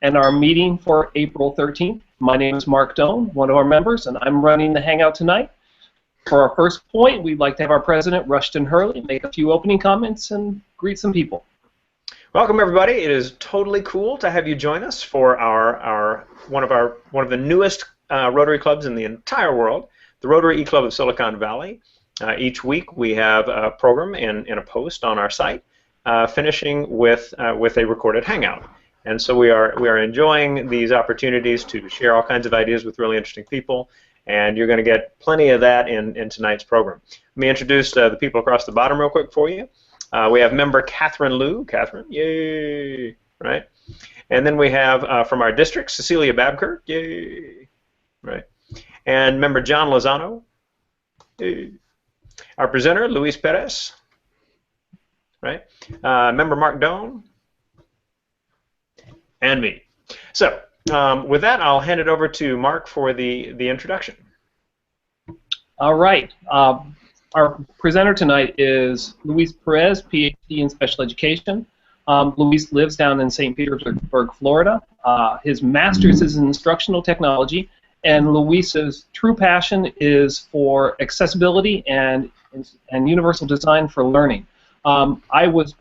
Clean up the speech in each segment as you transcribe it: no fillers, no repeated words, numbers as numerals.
and our meeting for April 13th. My name is Mark Doan, one of our members, and I'm running the Hangout tonight. For our first point, we'd like to have our president, Rushton Hurley, make a few opening comments and greet some people. Welcome, everybody. It is totally cool to have you join us for one of the newest Rotary clubs in the entire world, the Rotary eClub of Silicon Valley. Each week we have a program and a post on our site, finishing with a recorded hangout. And so we are enjoying these opportunities to share all kinds of ideas with really interesting people, and you're going to get plenty of that in tonight's program. Let me introduce the people across the bottom real quick for you. We have member Catherine Liu. Catherine, yay, right? And then we have from our district, Cecilia Babker, yay, right? And member John Lozano, yay. Our presenter, Luis Perez, right? Member Mark Doan, and me. So with that, I'll hand it over to Mark for the introduction. All right. Our presenter tonight is Luis Perez, PhD in Special Education. Luis lives down in St. Petersburg, Florida. His master's is in instructional technology, and Luis's true passion is for accessibility and universal design for learning. I was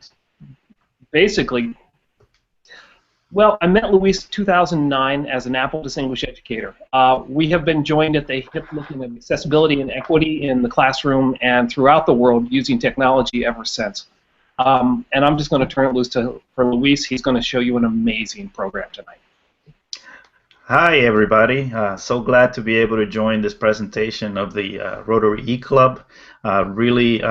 basically, well, I met Luis in 2009 as an Apple Distinguished Educator. We have been joined at the hip looking at accessibility and equity in the classroom and throughout the world using technology ever since. And I'm just going to turn it loose for Luis. He's going to show you an amazing program tonight. Hi, everybody. So glad to be able to join this presentation of the Rotary eClub. Really,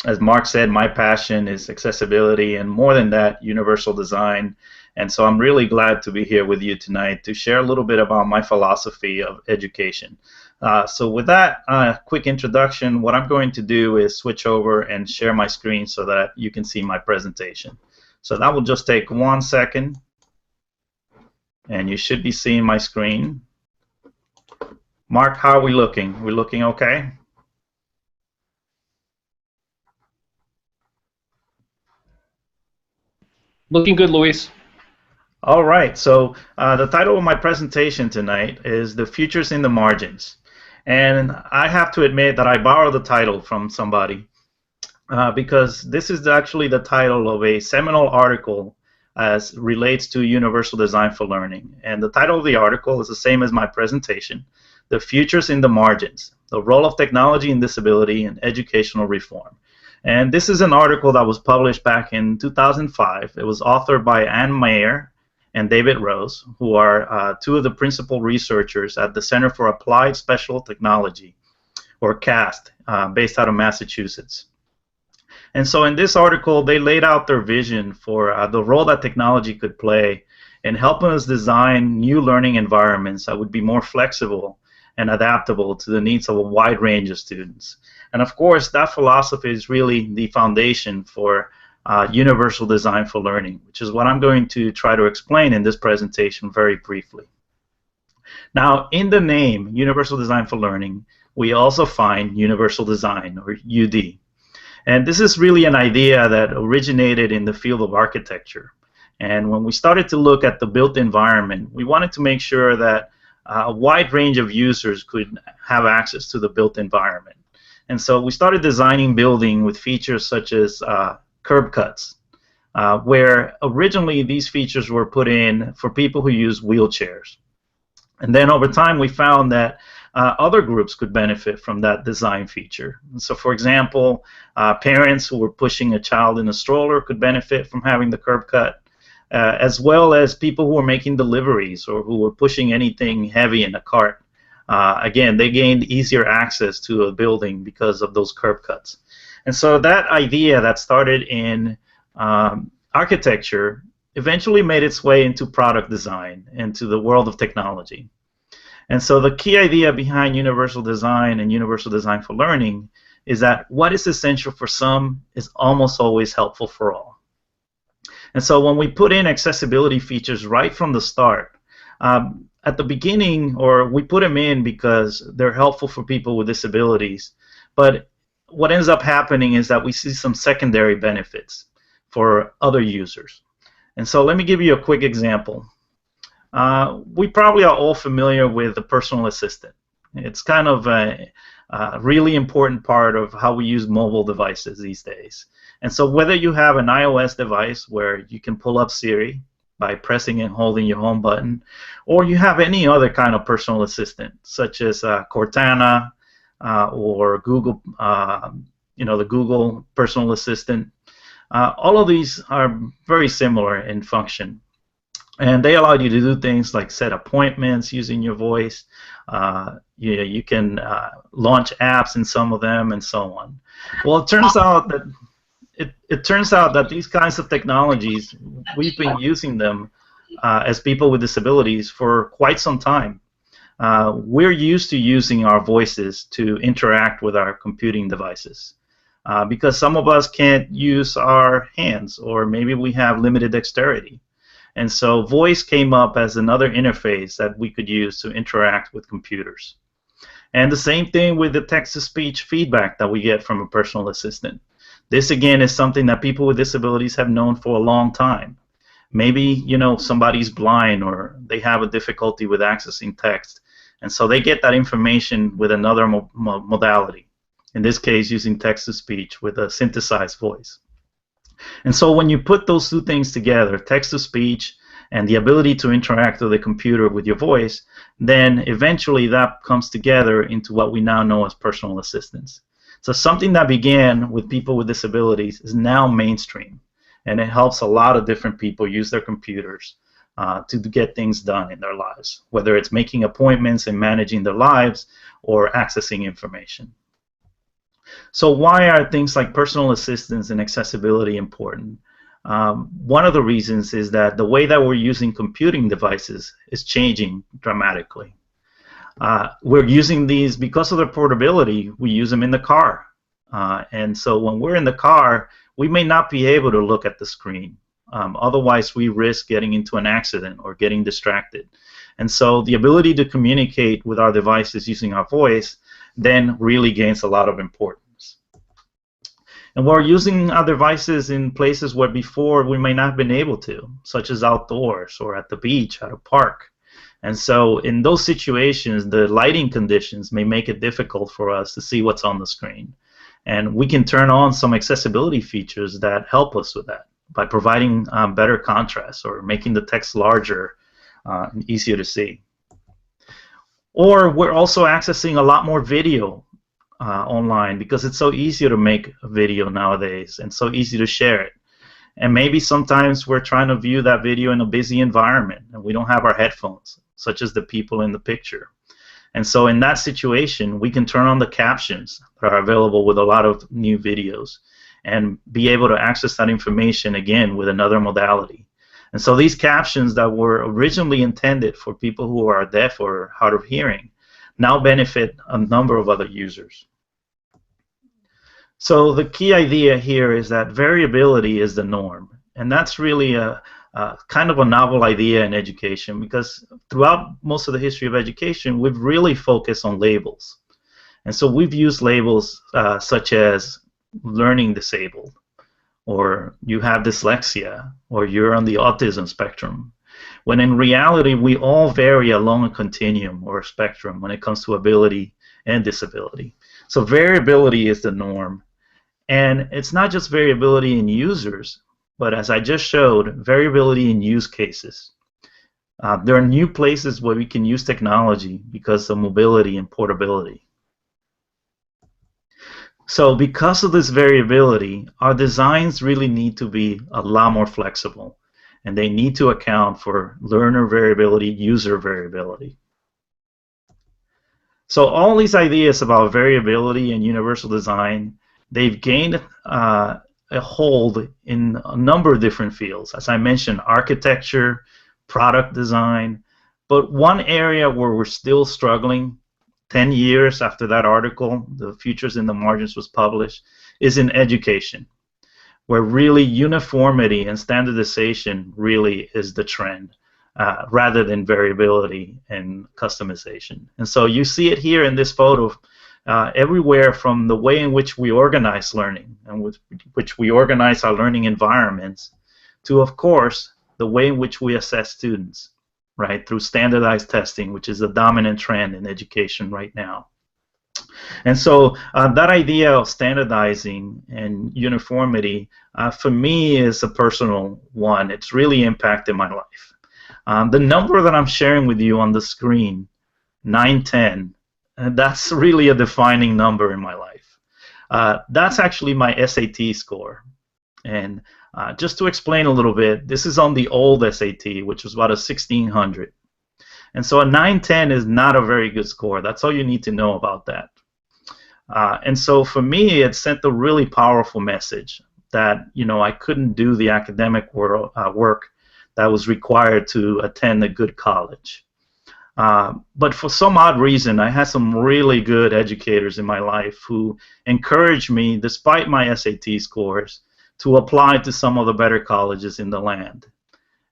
as Mark said, my passion is accessibility and more than that, universal design. And so I'm really glad to be here with you tonight to share a little bit about my philosophy of education. So with that quick introduction, what I'm going to do is switch over and share my screen so that you can see my presentation. So that will just take 1 second. And you should be seeing my screen. Mark, how are we looking? We looking okay? Looking good, Luis. All right, so the title of my presentation tonight is The Futures in the Margins. And I have to admit that I borrowed the title from somebody because this is actually the title of a seminal article as relates to universal design for learning. And the title of the article is the same as my presentation, The Futures in the Margins, the Role of Technology in Disability and Educational Reform. And this is an article that was published back in 2005. It was authored by Ann Mayer and David Rose, who are two of the principal researchers at the Center for Applied Special Technology, or CAST, based out of Massachusetts. And so in this article, they laid out their vision for the role that technology could play in helping us design new learning environments that would be more flexible and adaptable to the needs of a wide range of students. And of course, that philosophy is really the foundation for universal design for learning, which is what I'm going to try to explain in this presentation very briefly. Now, in the name, Universal Design for Learning, we also find universal design, or UD. And this is really an idea that originated in the field of architecture. And when we started to look at the built environment, we wanted to make sure that a wide range of users could have access to the built environment. And so we started designing building with features such as curb cuts, where originally these features were put in for people who use wheelchairs. And then over time we found that other groups could benefit from that design feature. And so for example, parents who were pushing a child in a stroller could benefit from having the curb cut, as well as people who were making deliveries or who were pushing anything heavy in a cart. Again, they gained easier access to a building because of those curb cuts. And so that idea that started in architecture eventually made its way into product design, into the world of technology. And so the key idea behind universal design and universal design for learning is that what is essential for some is almost always helpful for all. And so when we put in accessibility features right from the start, at the beginning, or we put them in because they're helpful for people with disabilities, but what ends up happening is that we see some secondary benefits for other users. And so let me give you a quick example. We probably are all familiar with the personal assistant. It's kind of a really important part of how we use mobile devices these days. And so whether you have an iOS device where you can pull up Siri by pressing and holding your home button, or you have any other kind of personal assistant, such as Cortana or Google, the Google personal assistant, all of these are very similar in function. And they allow you to do things like set appointments using your voice. You can launch apps in some of them, and so on. Well, it turns out that these kinds of technologies, we've been using them as people with disabilities for quite some time. We're used to using our voices to interact with our computing devices because some of us can't use our hands, or maybe we have limited dexterity. And so voice came up as another interface that we could use to interact with computers. And the same thing with the text-to-speech feedback that we get from a personal assistant. This, again, is something that people with disabilities have known for a long time. Maybe, somebody's blind or they have a difficulty with accessing text, and so they get that information with another modality, in this case using text-to-speech with a synthesized voice. And so when you put those two things together, text-to-speech and the ability to interact with the computer with your voice, then eventually that comes together into what we now know as personal assistants. So something that began with people with disabilities is now mainstream, and it helps a lot of different people use their computers to get things done in their lives, whether it's making appointments and managing their lives or accessing information. So why are things like personal assistance and accessibility important? One of the reasons is that the way that we're using computing devices is changing dramatically. We're using these because of their portability. We use them in the car. And so when we're in the car, we may not be able to look at the screen. Otherwise, we risk getting into an accident or getting distracted. And so the ability to communicate with our devices using our voice then really gains a lot of importance. And we're using our devices in places where before we may not have been able to, such as outdoors or at the beach, at a park. And so in those situations, the lighting conditions may make it difficult for us to see what's on the screen. And we can turn on some accessibility features that help us with that by providing better contrast or making the text larger and easier to see. Or we're also accessing a lot more video online because it's so easy to make a video nowadays and so easy to share it. And maybe sometimes we're trying to view that video in a busy environment and we don't have our headphones, such as the people in the picture. And so in that situation, we can turn on the captions that are available with a lot of new videos and be able to access that information again with another modality. And so these captions that were originally intended for people who are deaf or hard of hearing now benefit a number of other users. So the key idea here is that variability is the norm. And that's really a kind of a novel idea in education, because throughout most of the history of education, we've really focused on labels. And so we've used labels such as learning disabled, or you have dyslexia, or you're on the autism spectrum, when in reality we all vary along a continuum or a spectrum when it comes to ability and disability. So variability is the norm. And it's not just variability in users, but as I just showed, variability in use cases. There are new places where we can use technology because of mobility and portability. So because of this variability, our designs really need to be a lot more flexible, and they need to account for learner variability, user variability. So all these ideas about variability and universal design, they've gained a hold in a number of different fields. As I mentioned, architecture, product design, but one area where we're still struggling 10 years after that article, The Futures in the Margins, was published, is in education, where really uniformity and standardization really is the trend, rather than variability and customization. And so you see it here in this photo, everywhere from the way in which we organize learning and with which we organize our learning environments to, of course, the way in which we assess students, right, through standardized testing, which is a dominant trend in education right now. And so that idea of standardizing and uniformity, for me, is a personal one. It's really impacted my life. The number that I'm sharing with you on the screen, 910, that's really a defining number in my life. That's actually my SAT score. And just to explain a little bit, this is on the old SAT, which was about a 1600. And so a 910 is not a very good score. That's all you need to know about that. And so for me, it sent a really powerful message that, you know, I couldn't do the academic work that was required to attend a good college. But for some odd reason, I had some really good educators in my life who encouraged me, despite my SAT scores, to apply to some of the better colleges in the land.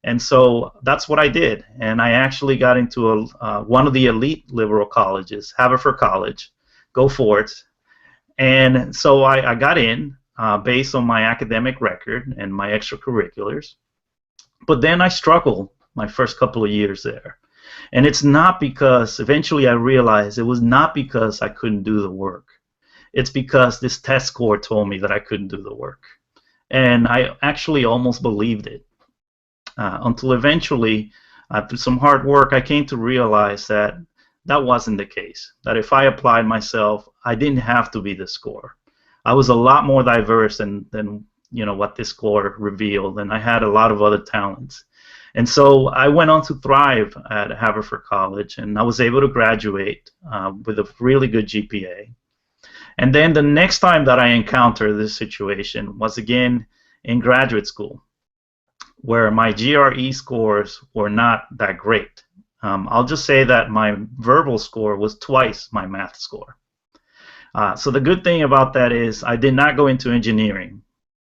And so that's what I did. And I actually got into one of the elite liberal colleges, Haverford College. Go for it. And so I got in based on my academic record and my extracurriculars. But then I struggled my first couple of years there. And it's not because, eventually I realized it was not because I couldn't do the work. It's because this test score told me that I couldn't do the work. And I actually almost believed it. Until eventually, through some hard work, I came to realize that that wasn't the case. That if I applied myself, I didn't have to be the score. I was a lot more diverse than you know what this score revealed, and I had a lot of other talents. And so I went on to thrive at Haverford College, and I was able to graduate with a really good GPA. And then the next time that I encountered this situation was again in graduate school, where my GRE scores were not that great. I'll just say that my verbal score was twice my math score. So the good thing about that is I did not go into engineering.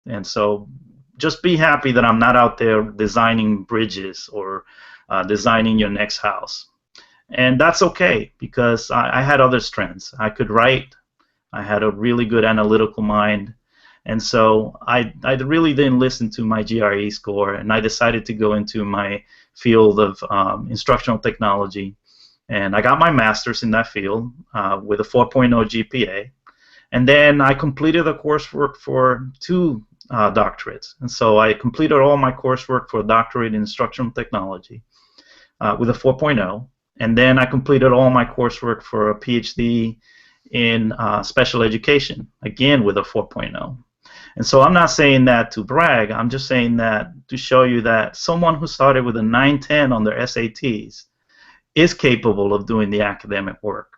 And so just be happy that I'm not out there designing bridges or designing your next house. And that's okay, because I had other strengths. I could write. I had a really good analytical mind. And so I really didn't listen to my GRE score, and I decided to go into my field of instructional technology. And I got my master's in that field with a 4.0 GPA. And then I completed the coursework for 2 doctorates. And so I completed all my coursework for a doctorate in instructional technology with a 4.0. And then I completed all my coursework for a PhD in special education, again with a 4.0. And so I'm not saying that to brag. I'm just saying that to show you that someone who started with a 910 on their SATs is capable of doing the academic work.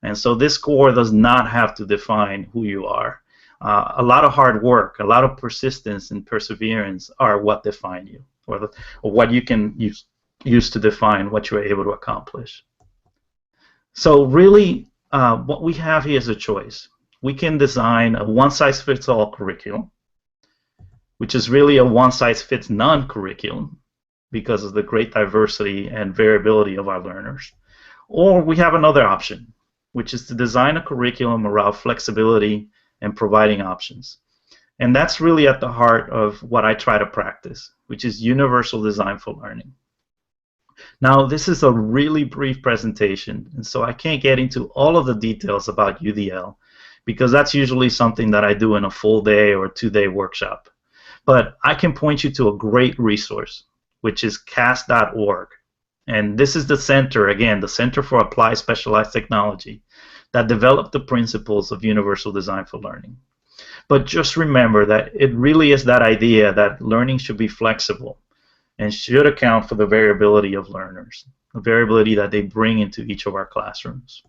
And so this score does not have to define who you are. A lot of hard work, a lot of persistence and perseverance are what define you, or what you can use to define what you're able to accomplish. So really, what we have here is a choice. We can design a one-size-fits-all curriculum, which is really a one-size-fits-none curriculum because of the great diversity and variability of our learners. Or we have another option, which is to design a curriculum around flexibility and providing options. And that's really at the heart of what I try to practice, which is universal design for learning. Now, this is a really brief presentation, and so I can't get into all of the details about UDL, because that's usually something that I do in a full day or 2-day workshop. But I can point you to a great resource, which is CAS.org. And this is the center, again, the Center for Applied Specialized Technology, that developed the principles of universal design for learning. But just remember that it really is that idea that learning should be flexible and should account for the variability of learners, the variability that they bring into each of our classrooms.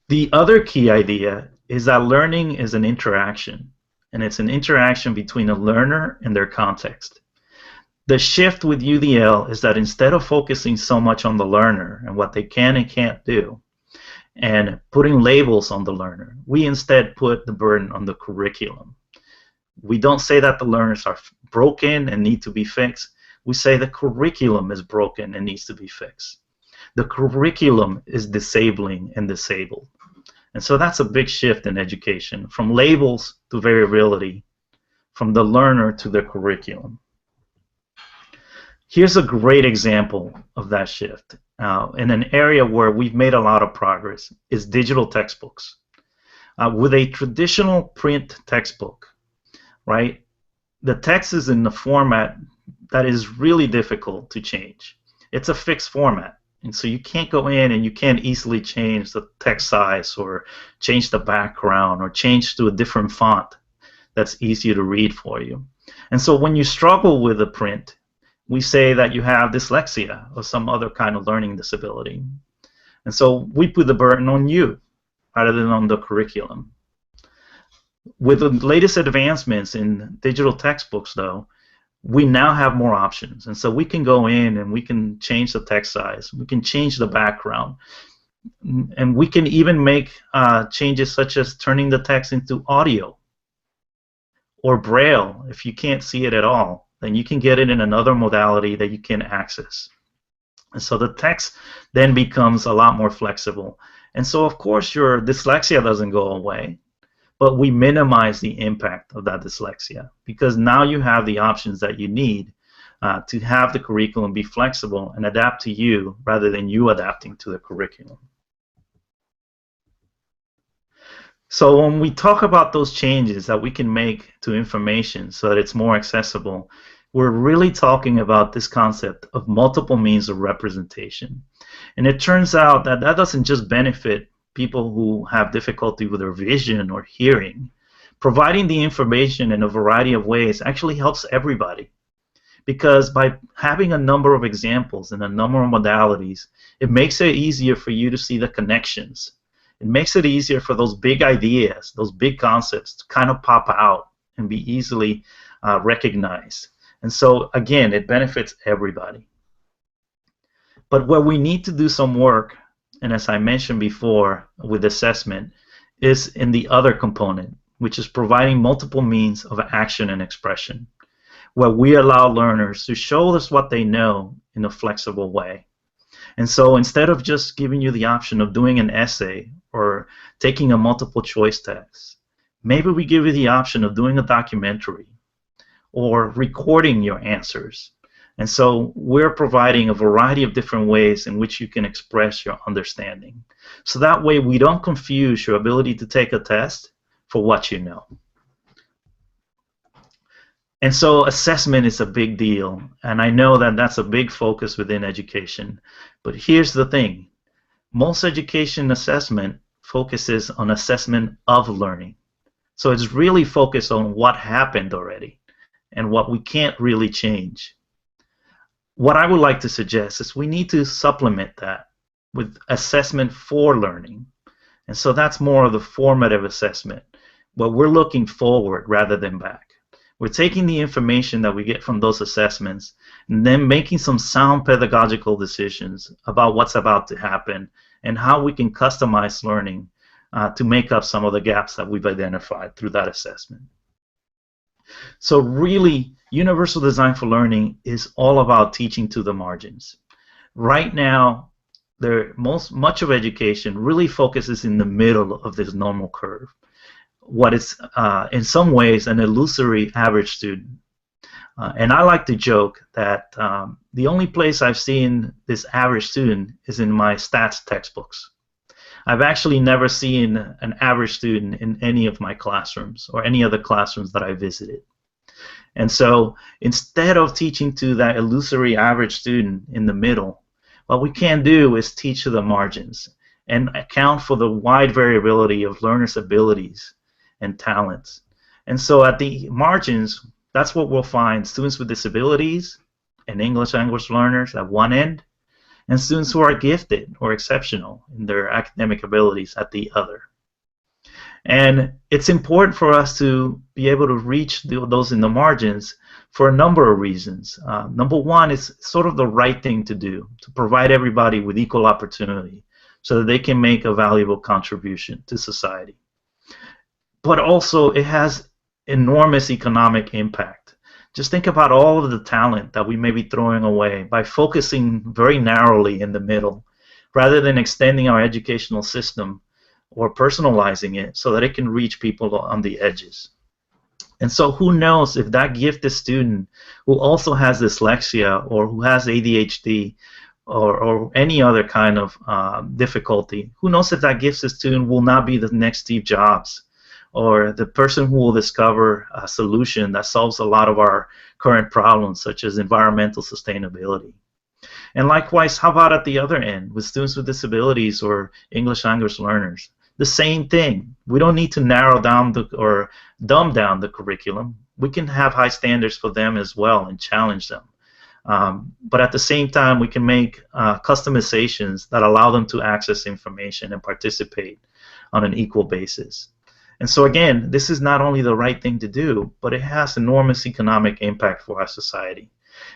The other key idea is that learning is an interaction, and it's an interaction between a learner and their context. The shift with UDL is that instead of focusing so much on the learner and what they can and can't do, and putting labels on the learner, we instead put the burden on the curriculum. We don't say that the learners are broken and need to be fixed. We say the curriculum is broken and needs to be fixed. The curriculum is disabling and disabled. And so that's a big shift in education, from labels to variability, from the learner to the curriculum. Here's a great example of that shift. In an area where we've made a lot of progress is digital textbooks. With a traditional print textbook, right, the text is in the format that is really difficult to change. It's a fixed format, and so you can't go in and you can't easily change the text size or change the background or change to a different font that's easier to read for you. And so when you struggle with the print, we say that you have dyslexia or some other kind of learning disability. And so we put the burden on you rather than on the curriculum. With the latest advancements in digital textbooks, though, we now have more options. And so we can go in and we can change the text size. We can change the background. And we can even make changes such as turning the text into audio or Braille. If you can't see it at all, then you can get it in another modality that you can access. And so the text then becomes a lot more flexible. And so, of course, your dyslexia doesn't go away, but we minimize the impact of that dyslexia because now you have the options that you need to have the curriculum be flexible and adapt to you rather than you adapting to the curriculum. So when we talk about those changes that we can make to information so that it's more accessible, we're really talking about this concept of multiple means of representation. And it turns out that that doesn't just benefit people who have difficulty with their vision or hearing. Providing the information in a variety of ways actually helps everybody. Because by having a number of examples and a number of modalities, it makes it easier for you to see the connections. It makes it easier for those big ideas, those big concepts to kind of pop out and be easily recognized. And so, again, it benefits everybody. But where we need to do some work, and as I mentioned before with assessment, is in the other component, which is providing multiple means of action and expression, where we allow learners to show us what they know in a flexible way. And so instead of just giving you the option of doing an essay or taking a multiple choice test, maybe we give you the option of doing a documentary or recording your answers. And so we're providing a variety of different ways in which you can express your understanding. So that way we don't confuse your ability to take a test for what you know. And so assessment is a big deal, and I know that that's a big focus within education. But here's the thing. Most education assessment focuses on assessment of learning. So it's really focused on what happened already and what we can't really change. What I would like to suggest is we need to supplement that with assessment for learning. And so that's more of the formative assessment, where we're looking forward rather than back. We're taking the information that we get from those assessments and then making some sound pedagogical decisions about what's about to happen and how we can customize learning to make up some of the gaps that we've identified through that assessment. So really, universal design for learning is all about teaching to the margins. Right now, much of education really focuses in the middle of this normal curve. What is, in some ways, an illusory average student. And I like to joke that the only place I've seen this average student is in my stats textbooks. I've actually never seen an average student in any of my classrooms or any other classrooms that I visited. And so instead of teaching to that illusory average student in the middle, what we can do is teach to the margins and account for the wide variability of learners' abilities and talents. And so at the margins, that's what we'll find: students with disabilities and English language learners at one end, and students who are gifted or exceptional in their academic abilities at the other. And it's important for us to be able to reach those in the margins for a number of reasons. Number one, is sort of the right thing to do, to provide everybody with equal opportunity so that they can make a valuable contribution to society. But also, it has enormous economic impact. Just think about all of the talent that we may be throwing away by focusing very narrowly in the middle, rather than extending our educational system or personalizing it so that it can reach people on the edges. And so who knows if that gifted student who also has dyslexia or who has ADHD or any other kind of difficulty, who knows if that gifted student will not be the next Steve Jobs or the person who will discover a solution that solves a lot of our current problems, such as environmental sustainability. And likewise, how about at the other end, with students with disabilities or English language learners? The same thing. We don't need to narrow down or dumb down the curriculum. We can have high standards for them as well and challenge them. But at the same time, we can make customizations that allow them to access information and participate on an equal basis. And so again, this is not only the right thing to do, but it has enormous economic impact for our society.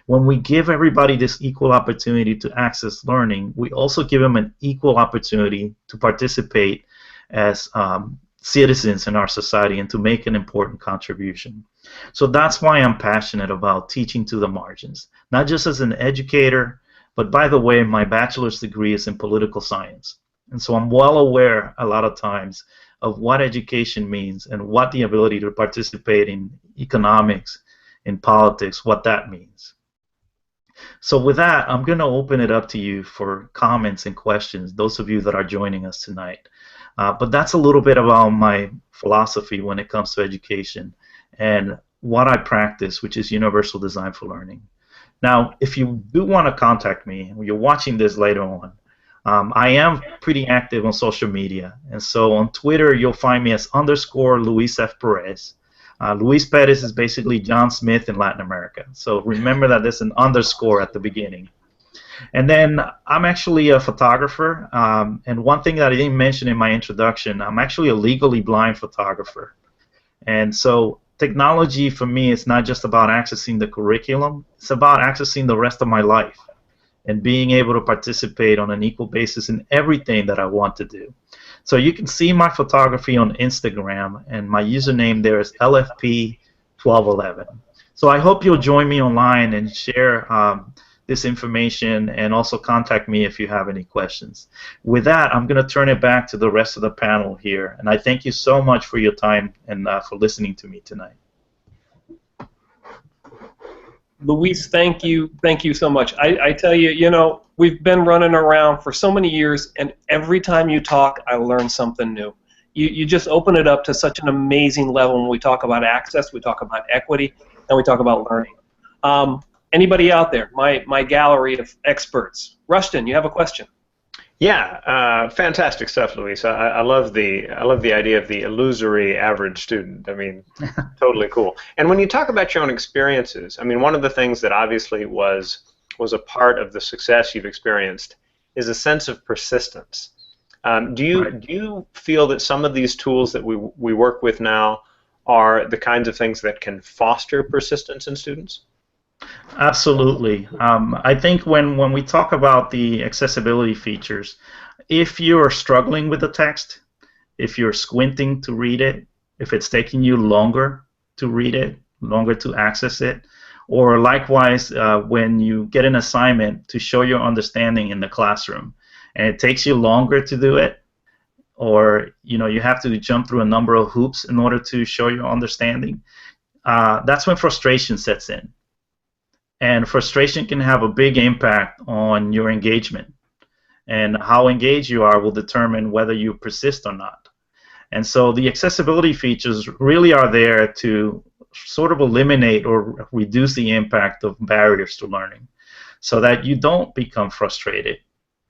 When we give everybody this equal opportunity to access learning, we also give them an equal opportunity to participate as citizens in our society and to make an important contribution. So that's why I'm passionate about teaching to the margins, not just as an educator, but by the way, my bachelor's degree is in political science. And so I'm well aware a lot of times of what education means and what the ability to participate in economics, in politics, what that means. So with that, I'm going to open it up to you for comments and questions, those of you that are joining us tonight. But that's a little bit about my philosophy when it comes to education and what I practice, which is universal design for learning. Now, if you do want to contact me, when you're watching this later on, I am pretty active on social media. And so on Twitter, you'll find me as _Luis F. Perez. Luis Perez is basically John Smith in Latin America. So remember that there's an underscore at the beginning. And then I'm actually a photographer. And one thing that I didn't mention in my introduction, I'm actually a legally blind photographer. And so technology for me is not just about accessing the curriculum. It's about accessing the rest of my life and being able to participate on an equal basis in everything that I want to do. So you can see my photography on Instagram, and my username there is LFP1211. So I hope you'll join me online and share this information and also contact me if you have any questions. With that, I'm going to turn it back to the rest of the panel here, and I thank you so much for your time and for listening to me tonight. Luis, thank you so much. I tell you, you know, we've been running around for so many years, and every time you talk, I learn something new. You just open it up to such an amazing level when we talk about access, we talk about equity, and we talk about learning. Anybody out there? My gallery of experts. Rushton, you have a question? Yeah, fantastic stuff, Luis. I love the idea of the illusory average student. I mean, totally cool. And when you talk about your own experiences, I mean, one of the things that obviously was a part of the success you've experienced is a sense of persistence. Do you feel that some of these tools that we work with now are the kinds of things that can foster persistence in students? Absolutely. I think when we talk about the accessibility features, if you're struggling with the text, if you're squinting to read it, if it's taking you longer to read it, longer to access it, or likewise when you get an assignment to show your understanding in the classroom and it takes you longer to do it, or you have to jump through a number of hoops in order to show your understanding, that's when frustration sets in. And frustration can have a big impact on your engagement. And how engaged you are will determine whether you persist or not. And so the accessibility features really are there to sort of eliminate or reduce the impact of barriers to learning so that you don't become frustrated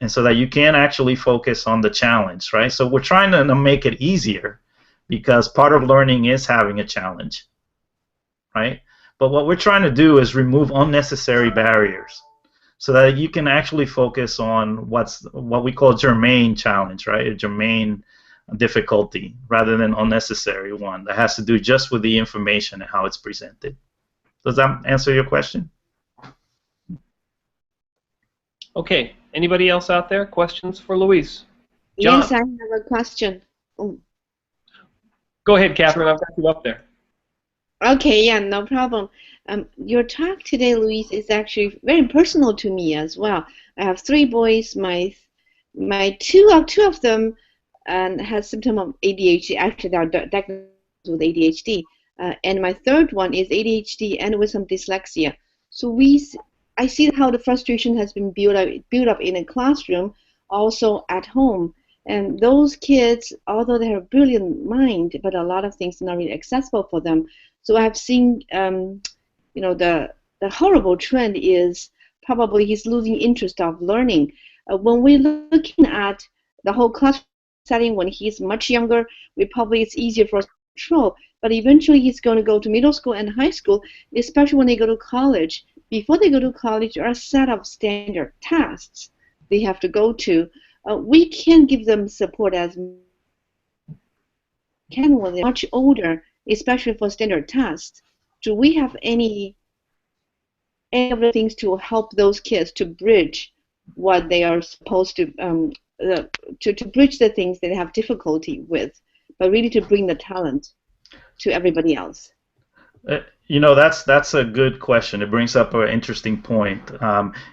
and so that you can actually focus on the challenge, right? So we're trying to make it easier because part of learning is having a challenge, right? But what we're trying to do is remove unnecessary barriers so that you can actually focus on what we call germane challenge, right? A germane difficulty rather than unnecessary one that has to do just with the information and how it's presented. Does that answer your question? Okay. Anybody else out there? Questions for Luis? John? Yes, I have a question. Oh. Go ahead, Catherine. I've got you up there. Okay, yeah, no problem. Your talk today, Luis, is actually very personal to me as well. I have 3 boys. My two of them has symptom of ADHD. Actually, they are diagnosed with ADHD. and my third one is ADHD and with some dyslexia. So I see how the frustration has been built up in a classroom, also at home. And those kids, although they have a brilliant mind, but a lot of things are not really accessible for them. So I've seen, the horrible trend is probably he's losing interest of learning. When we're looking at the whole class setting when he's much younger, it's easier for us to control. But eventually he's going to go to middle school and high school, especially when they go to college. Before they go to college, there are a set of standard tasks they have to go to. We can give them support as can when they're much older, especially for standard tasks. Do we have any of the things to help those kids to bridge what they are supposed to bridge the things they have difficulty with, but really to bring the talent to everybody else? That's a good question. It brings up an interesting point.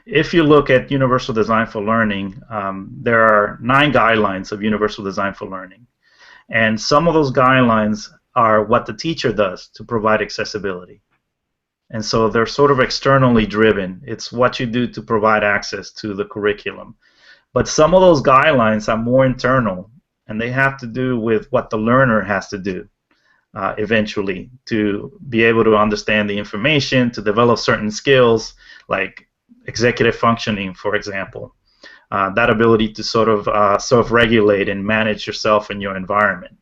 If you look at Universal Design for Learning, there are 9 guidelines of Universal Design for Learning. And some of those guidelines are what the teacher does to provide accessibility. And so they're sort of externally driven. It's what you do to provide access to the curriculum. But some of those guidelines are more internal, and they have to do with what the learner has to do eventually to be able to understand the information, to develop certain skills like executive functioning, for example. That ability to sort of self-regulate and manage yourself and your environment.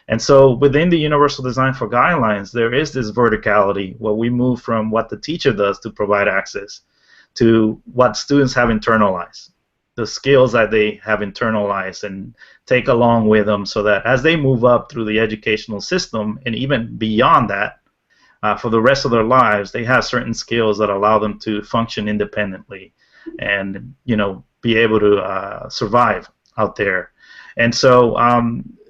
And so within the Universal Design for Guidelines, there is this verticality where we move from what the teacher does to provide access to what students have internalized, the skills that they have internalized and take along with them, so that as they move up through the educational system and even beyond that, for the rest of their lives, they have certain skills that allow them to function independently and, be able to survive out there. And so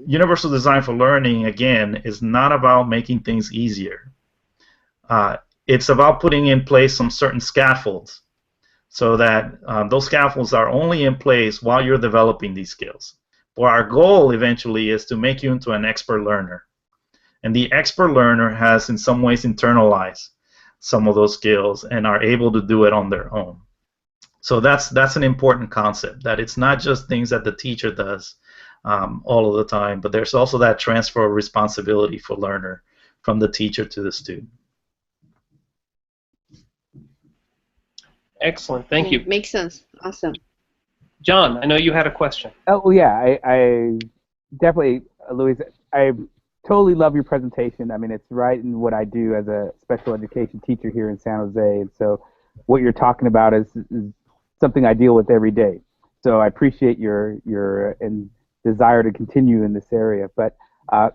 Universal Design for Learning, again, is not about making things easier. It's about putting in place some certain scaffolds so that those scaffolds are only in place while you're developing these skills. But our goal eventually is to make you into an expert learner. And the expert learner has in some ways internalized some of those skills and are able to do it on their own. So that's an important concept, that it's not just things that the teacher does all of the time, but there's also that transfer of responsibility for learner from the teacher to the student. Excellent, thank you. Makes sense. Awesome. John, I know you had a question. Oh yeah, I definitely, Luis, I totally love your presentation. I mean, it's right in what I do as a special education teacher here in San Jose, and so what you're talking about is something I deal with every day. So I appreciate your desire to continue in this area. But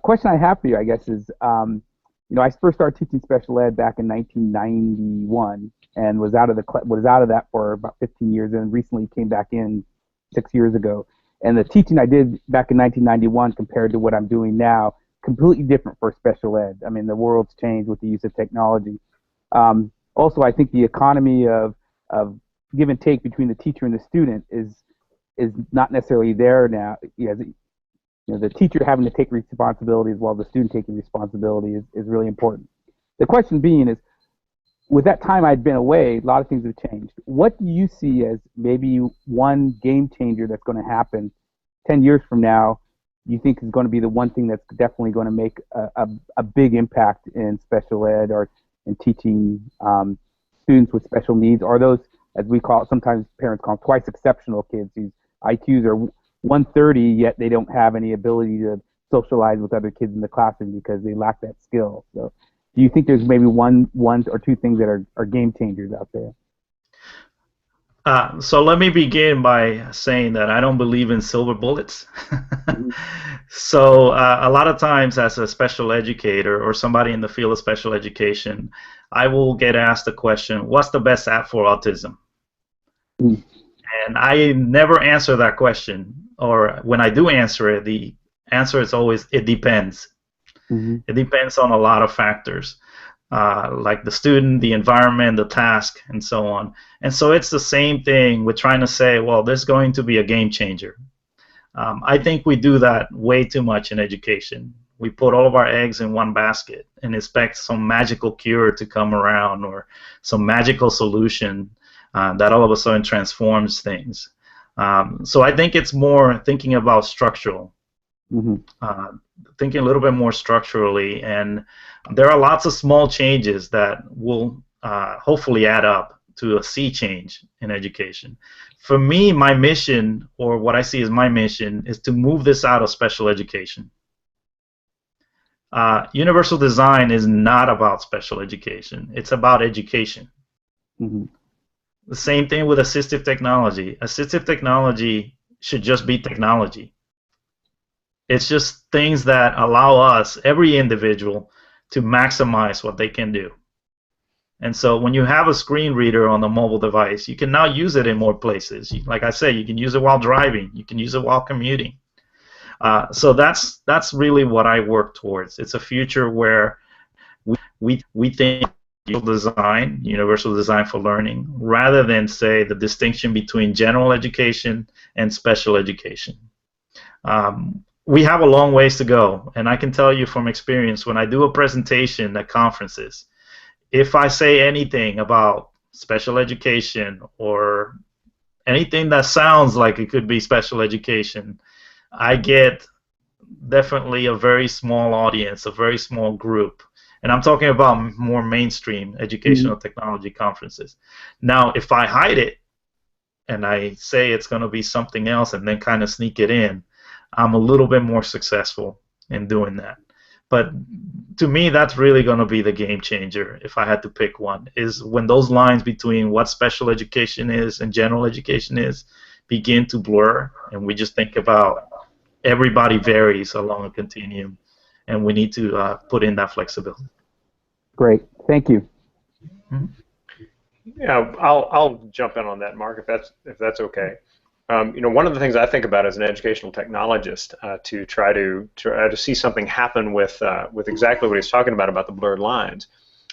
question I have for you, I guess, is I first started teaching special ed back in 1991 and was out of that for about 15 years, and recently came back in 6 years ago. And the teaching I did back in 1991 compared to what I'm doing now, completely different for special ed. I mean, the world's changed with the use of technology. Also, I think the economy of give and take between the teacher and the student is not necessarily there now. The teacher having to take responsibility as well as the student taking responsibility is really important. The question being is, with that time I'd been away, a lot of things have changed. What do you see as maybe one game changer that's going to happen 10 years from now you think is going to be the one thing that's definitely going to make a big impact in special ed or in teaching students with special needs, or those, as we call it, sometimes parents call them twice exceptional kids, whose IQs are 130, yet they don't have any ability to socialize with other kids in the classroom because they lack that skill. So do you think there's maybe one or two things that are game changers out there? So let me begin by saying that I don't believe in silver bullets. So a lot of times as a special educator or somebody in the field of special education, I will get asked the question, what's the best app for autism? And I never answer that question, or when I do answer it, the answer is always, it depends. It depends on a lot of factors, like the student, the environment, the task, and so on. And so it's the same thing with trying to say, well, there's going to be a game changer. I think we do that way too much in education. We put all of our eggs in one basket and expect some magical cure to come around or some magical solution that all of a sudden transforms things. So I think it's more thinking about structural, thinking a little bit more structurally, and there are lots of small changes that will hopefully add up to a sea change in education. For me, my mission, or what I see as my mission, is to move this out of special education. Universal design is not about special education. It's about education. The same thing with assistive technology. Assistive technology should just be technology. It's just things that allow us, every individual, to maximize what they can do. And so when you have a screen reader on a mobile device, you can now use it in more places. Like I say, you can use it while driving. You can use it while commuting. So that's really what I work towards. It's a future where we think universal design for learning, rather than say the distinction between general education and special education. We have a long ways to go, and I can tell you from experience, when I do a presentation at conferences, if I say anything about special education or anything that sounds like it could be special education, I get definitely a very small audience, a very small group. And I'm talking about more mainstream educational technology conferences. Now, if I hide it and I say it's going to be something else and then kind of sneak it in, I'm a little bit more successful in doing that. But to me, that's really going to be the game changer, if I had to pick one, is when those lines between what special education is and general education is begin to blur, and we just think about everybody varies along a continuum, and we need to put in that flexibility. Great, thank you. Yeah, I'll jump in on that, Mark, if that's okay. One of the things I think about as an educational technologist to try to see something happen with exactly what he's talking about the blurred lines,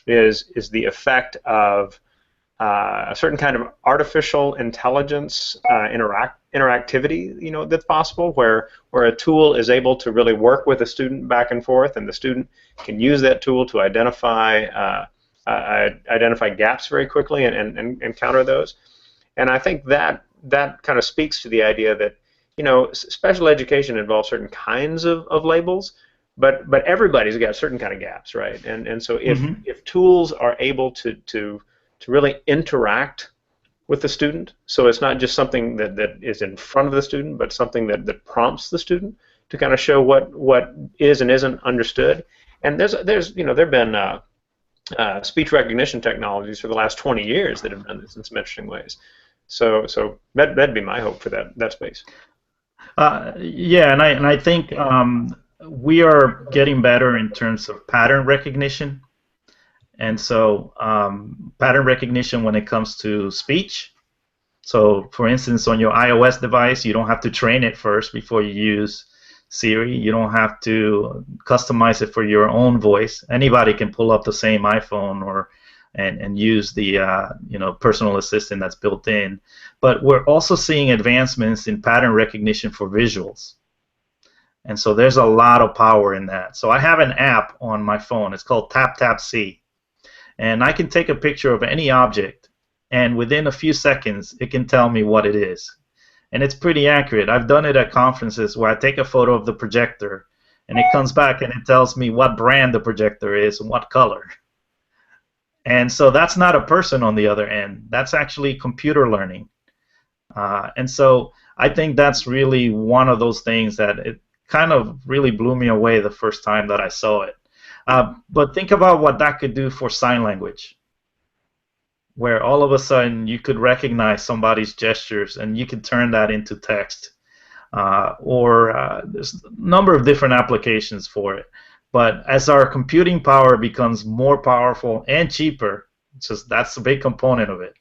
is the effect of a certain kind of artificial intelligence interactivity, that's possible, where a tool is able to really work with a student back and forth, and the student can use that tool to identify gaps very quickly and counter those. And I think that kind of speaks to the idea that, special education involves certain kinds of labels, but everybody's got certain kind of gaps, right? And so if tools are able to really interact with the student, so it's not just something that is in front of the student, but something that prompts the student to kind of show what is and isn't understood. And there's there've been speech recognition technologies for the last 20 years that have done this in some interesting ways. So that'd be my hope for that space. Yeah, and I think we are getting better in terms of pattern recognition, and so pattern recognition when it comes to speech. So, for instance, on your iOS device, you don't have to train it first before you use Siri. You don't have to customize it for your own voice. Anybody can pull up the same iPhone and use the personal assistant that's built in. But we're also seeing advancements in pattern recognition for visuals. And so there's a lot of power in that. So I have an app on my phone. It's called TapTapSee. And I can take a picture of any object, and within a few seconds, it can tell me what it is. And it's pretty accurate. I've done it at conferences where I take a photo of the projector, and it comes back and it tells me what brand the projector is and what color. And so that's not a person on the other end. That's actually computer learning. And so I think that's really one of those things that it kind of really blew me away the first time that I saw it. But think about what that could do for sign language, where all of a sudden you could recognize somebody's gestures and you could turn that into text. There's a number of different applications for it. But as our computing power becomes more powerful and cheaper, that's a big component of it,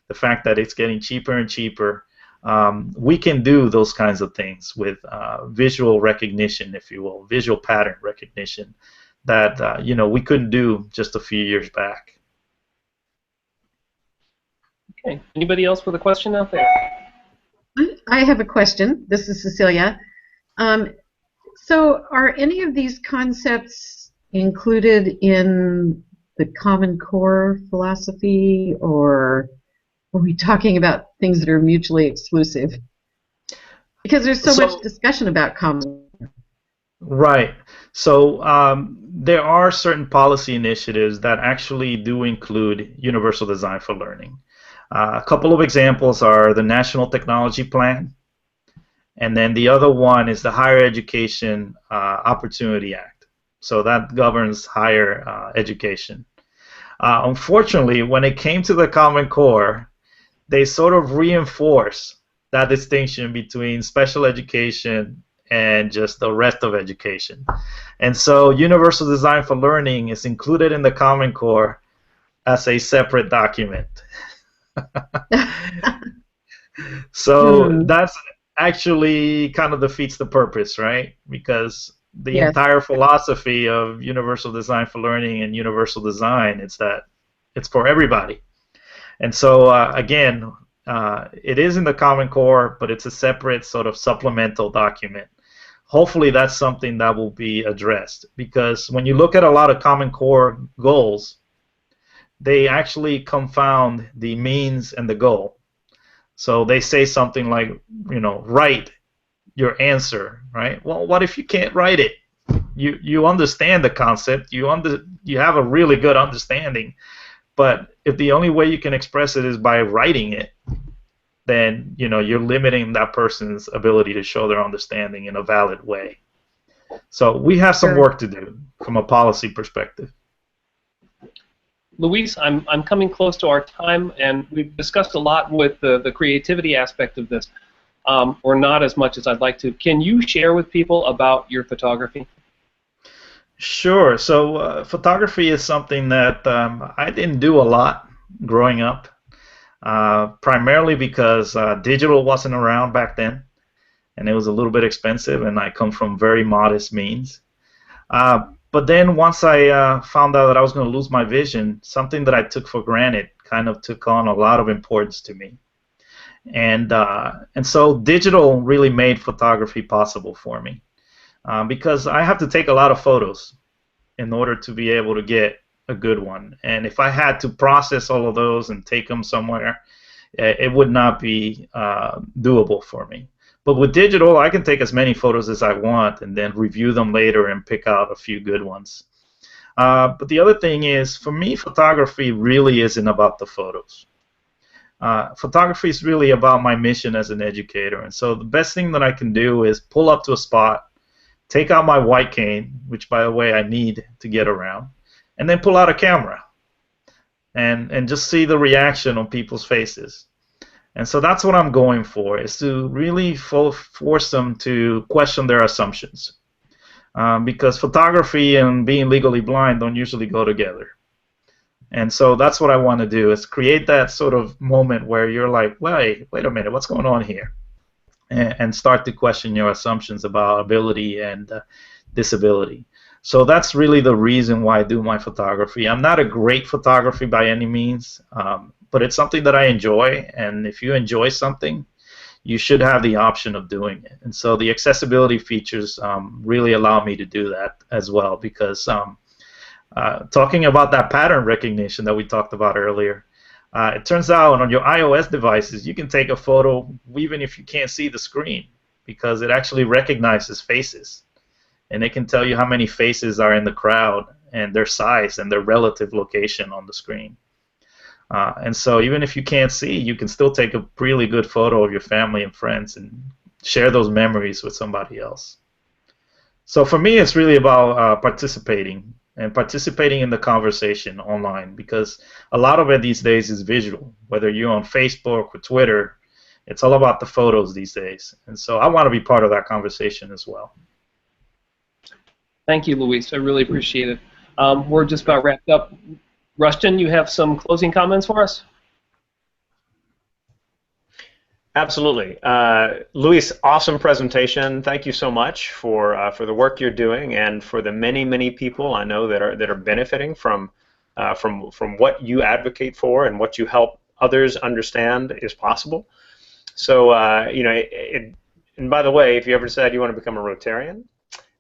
the fact that it's getting cheaper and cheaper, we can do those kinds of things with visual recognition, if you will, visual pattern recognition that we couldn't do just a few years back. Okay. Anybody else with a question out there? I have a question. This is Cecilia. So are any of these concepts included in the Common Core philosophy, or are we talking about things that are mutually exclusive? Because there's so much discussion about Common Core. Right. So there are certain policy initiatives that actually do include universal design for learning. A couple of examples are the National Technology Plan, and then the other one is the Higher Education Opportunity Act. So that governs higher education. Unfortunately, when it came to the Common Core, they sort of reinforce that distinction between special education and just the rest of education. And so universal design for learning is included in the Common Core as a separate document. So that's actually kind of defeats the purpose, right? Because the entire philosophy of universal design for learning and universal design is that it's for everybody. And so again, it is in the Common Core, but it's a separate sort of supplemental document. Hopefully that's something that will be addressed, because when you look at a lot of Common Core goals, they actually confound the means and the goal. So they say something like, you know, write your answer, right? Well, what if you can't write it? You understand the concept, you have a really good understanding, but if the only way you can express it is by writing it, then you know you're limiting that person's ability to show their understanding in a valid way. So we have some work to do from a policy perspective. Luis, I'm coming close to our time, and we've discussed a lot with the creativity aspect of this, or not as much as I'd like to. Can you share with people about your photography? Sure. So photography is something that I didn't do a lot growing up, primarily because digital wasn't around back then, and it was a little bit expensive, and I come from very modest means. But then once I found out that I was going to lose my vision, something that I took for granted kind of took on a lot of importance to me. And so digital really made photography possible for me, because I have to take a lot of photos in order to be able to get a good one. And if I had to process all of those and take them somewhere, it would not be doable for me. But with digital, I can take as many photos as I want and then review them later and pick out a few good ones. But the other thing is, for me, photography really isn't about the photos. Photography is really about my mission as an educator. And so the best thing that I can do is pull up to a spot, take out my white cane, which, by the way, I need to get around, and then pull out a camera and just see the reaction on people's faces. And so that's what I'm going for, is to really force them to question their assumptions. Because photography and being legally blind don't usually go together. And so that's what I want to do, is create that sort of moment where you're like, wait a minute, what's going on here? And start to question your assumptions about ability and disability. So that's really the reason why I do my photography. I'm not a great photographer by any means, but it's something that I enjoy, and if you enjoy something, you should have the option of doing it. And so the accessibility features really allow me to do that as well, because talking about that pattern recognition that we talked about earlier, it turns out on your iOS devices, you can take a photo even if you can't see the screen, because it actually recognizes faces. And it can tell you how many faces are in the crowd and their size and their relative location on the screen. And so even if you can't see, you can still take a really good photo of your family and friends and share those memories with somebody else. So for me, it's really about participating in the conversation online, because a lot of it these days is visual. Whether you're on Facebook or Twitter, it's all about the photos these days. And so I want to be part of that conversation as well. Thank you, Luis. I really appreciate it. We're just about wrapped up. Rushton, you have some closing comments for us? Absolutely. Luis, awesome presentation. Thank you so much for the work you're doing, and for the many people I know that are benefiting from what you advocate for and what you help others understand is possible. So, you know, and by the way, if you ever decide you want to become a Rotarian,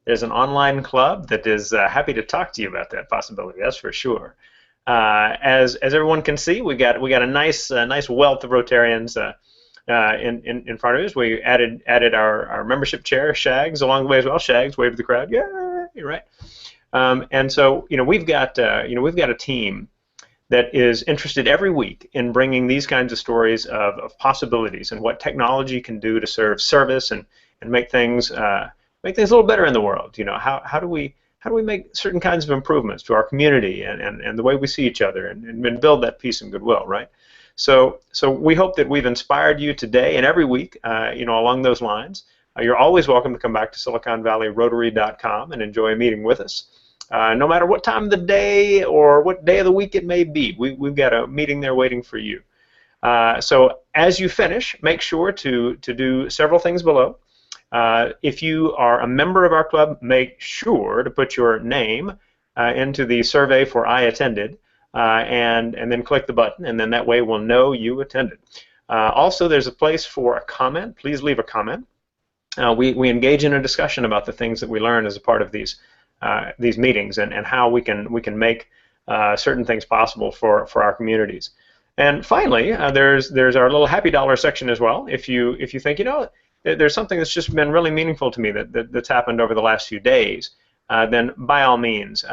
there's an online club that is happy to talk to you about that possibility. That's for sure. As everyone can see, we got a nice wealth of Rotarians in front of us. We added our membership chair, Shags, along the way as well. Shags, wave to the crowd. Yeah, you're right. And so we've got a team that is interested every week in bringing these kinds of stories of possibilities and what technology can do to serve service and make things a little better in the world. How do we make certain kinds of improvements to our community and the way we see each other and build that peace and goodwill, right? So we hope that we've inspired you today and every week, along those lines. You're always welcome to come back to SiliconValleyRotary.com and enjoy a meeting with us. No matter what time of the day or what day of the week it may be, we've got a meeting there waiting for you. So as you finish, make sure to do several things below. If you are a member of our club, make sure to put your name into the survey for I attended, and then click the button, and then that way we'll know you attended. Also, there's a place for a comment. Please leave a comment. We engage in a discussion about the things that we learn as a part of these meetings and how we can make certain things possible for our communities. And finally, there's our little happy dollar section as well. If you think there's something that's just been really meaningful to me that's happened over the last few days, then by all means,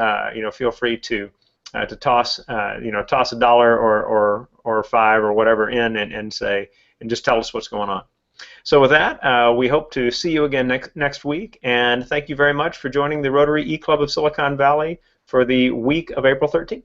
feel free to toss a dollar or five or whatever in and just tell us what's going on. So with that, we hope to see you again next week, and thank you very much for joining the Rotary eClub of Silicon Valley for the week of April 13th.